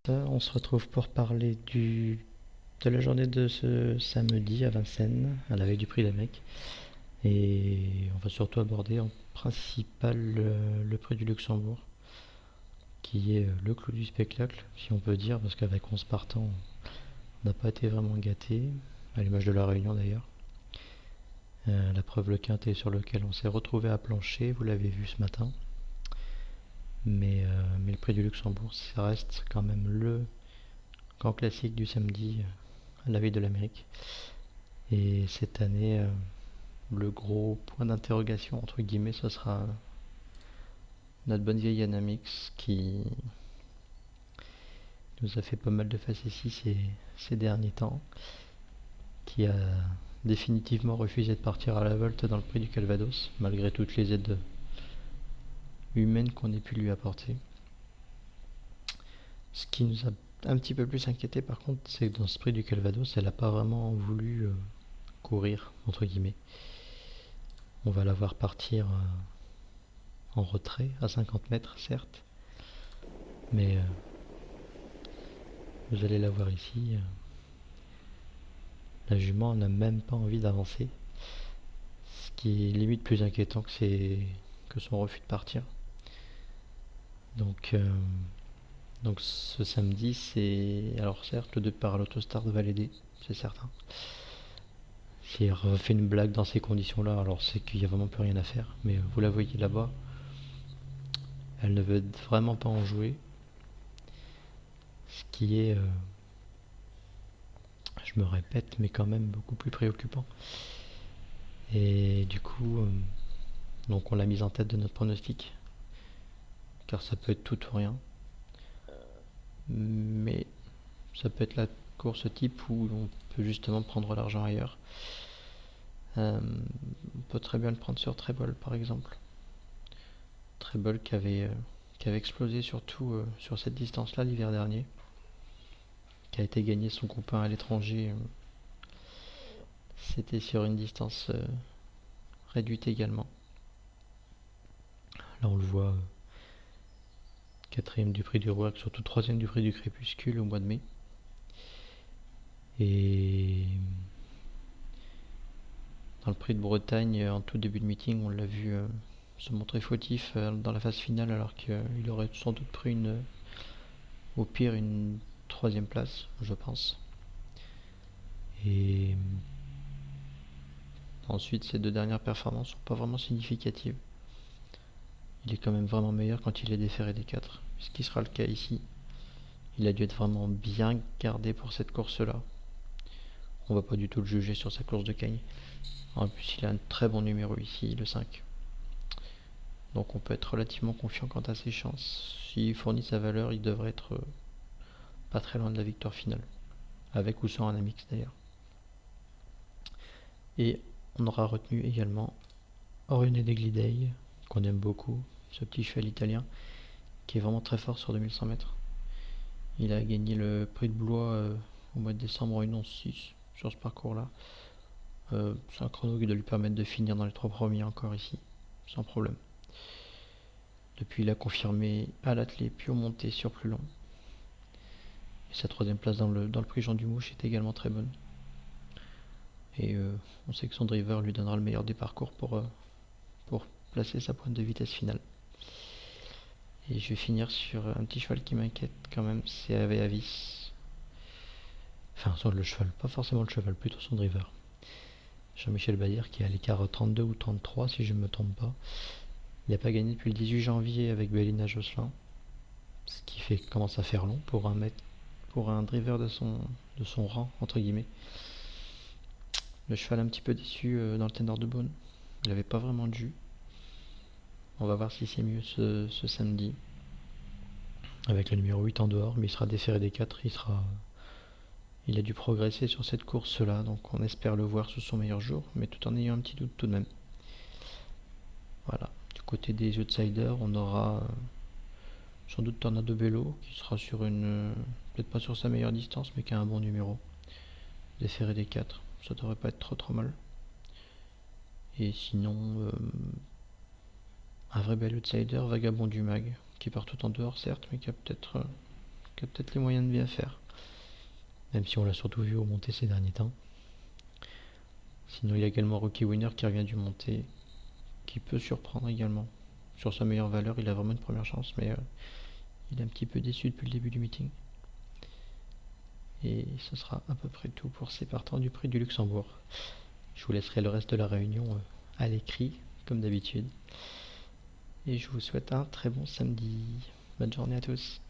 On se retrouve pour parler de la journée de ce samedi à Vincennes, à la veille du Prix d'Amérique. Et on va surtout aborder en principal le Prix du Luxembourg, qui est le clou du spectacle, si on peut dire, parce qu'avec 11 partants, on n'a pas été vraiment gâté, à l'image de la Réunion d'ailleurs. La preuve, le quintet sur lequel on s'est retrouvé à plancher, vous l'avez vu ce matin. Mais le Prix du Luxembourg, ça reste quand même le grand classique du samedi à la veille de l'Amérique. Et cette année, le gros point d'interrogation, entre guillemets, ce sera notre bonne vieille Anamix qui nous a fait pas mal de facéties ces derniers temps, qui a définitivement refusé de partir à la volte dans le prix du Calvados, malgré toutes les aides humaines qu'on ait pu lui apporter. Ce qui nous a un petit peu plus inquiété par contre, c'est que dans ce prix du Calvados, elle n'a pas vraiment voulu courir, entre guillemets. On va la voir partir en retrait, à 50 mètres certes, mais vous allez la voir ici. La jument n'a même pas envie d'avancer, ce qui est limite plus inquiétant que son refus de partir. Donc, ce samedi, c'est... Alors certes, le départ à l'autostart va l'aider, c'est certain. Si elle refait une blague dans ces conditions-là, alors c'est qu'il n'y a vraiment plus rien à faire. Mais vous la voyez là-bas, elle ne veut vraiment pas en jouer. Ce qui est, je me répète, mais quand même beaucoup plus préoccupant. Et du coup, donc on l'a mise en tête de notre pronostic, car ça peut être tout ou rien. Mais ça peut être la course type où on peut justement prendre l'argent ailleurs. On peut très bien le prendre sur Treble par exemple. Treble qui avait explosé surtout sur cette distance-là l'hiver dernier, qui a été gagné son groupe 1 à l'étranger. C'était sur une distance réduite également. Là on le voit, quatrième du prix du Rouergue, surtout troisième du prix du Crépuscule au mois de mai. Et dans le prix de Bretagne, en tout début de meeting, on l'a vu se montrer fautif dans la phase finale, alors qu'il aurait sans doute pris au pire une troisième place, je pense. Et ensuite, ces deux dernières performances sont pas vraiment significatives. Il est quand même vraiment meilleur quand il est déféré des 4, ce qui sera le cas ici. Il a dû être vraiment bien gardé pour cette course-là. On va pas du tout le juger sur sa course de Cagnes. En plus, il a un très bon numéro ici, le 5. Donc on peut être relativement confiant quant à ses chances. S'il fournit sa valeur, il devrait être pas très loin de la victoire finale. Avec ou sans un Amix d'ailleurs. Et on aura retenu également Orione Deglidei, qu'on aime beaucoup, ce petit cheval italien, qui est vraiment très fort sur 2100 mètres. Il a gagné le prix de Blois au mois de décembre en 1:11:6 sur ce parcours-là. C'est un chrono qui doit lui permettre de finir dans les 3 premiers encore ici, sans problème. Depuis, il a confirmé à l'attelé puis au monté sur plus long. Et sa troisième place dans le prix Jean Dumouche est également très bonne. Et on sait que son driver lui donnera le meilleur des parcours pour placer sa pointe de vitesse finale. Et je vais finir sur un petit cheval qui m'inquiète quand même, c'est Aveavis. Enfin, le cheval, pas forcément le cheval, plutôt son driver. Jean-Michel Bayer qui est à l'écart 32 ou 33 si je ne me trompe pas. Il n'a pas gagné depuis le 18 janvier avec Bélina Josselin, ce qui commence à faire long pour un driver de son rang, entre guillemets. Le cheval un petit peu déçu dans le ténor de Beaune. Il n'avait pas vraiment de jus. On va voir si c'est mieux ce samedi. Avec le numéro 8 en dehors, mais il sera déféré des 4. Il a dû progresser sur cette course-là, donc on espère le voir sous son meilleur jour, mais tout en ayant un petit doute tout de même. Voilà. Du côté des outsiders, on aura sans doute Tornado Bello, qui sera sur peut-être pas sur sa meilleure distance, mais qui a un bon numéro. Déféré des 4, ça devrait pas être trop mal. Et sinon, un vrai bel outsider, Vagabond du Mag, qui part tout en dehors certes, mais qui a peut-être qui a peut-être les moyens de bien faire. Même si on l'a surtout vu au monté ces derniers temps. Sinon, il y a également Rocky Winner qui revient du monté, qui peut surprendre également. Sur sa meilleure valeur, il a vraiment une première chance, mais il est un petit peu déçu depuis le début du meeting. Et ce sera à peu près tout pour ces partants du prix du Luxembourg. Je vous laisserai le reste de la réunion à l'écrit, comme d'habitude. Et je vous souhaite un très bon samedi. Bonne journée à tous.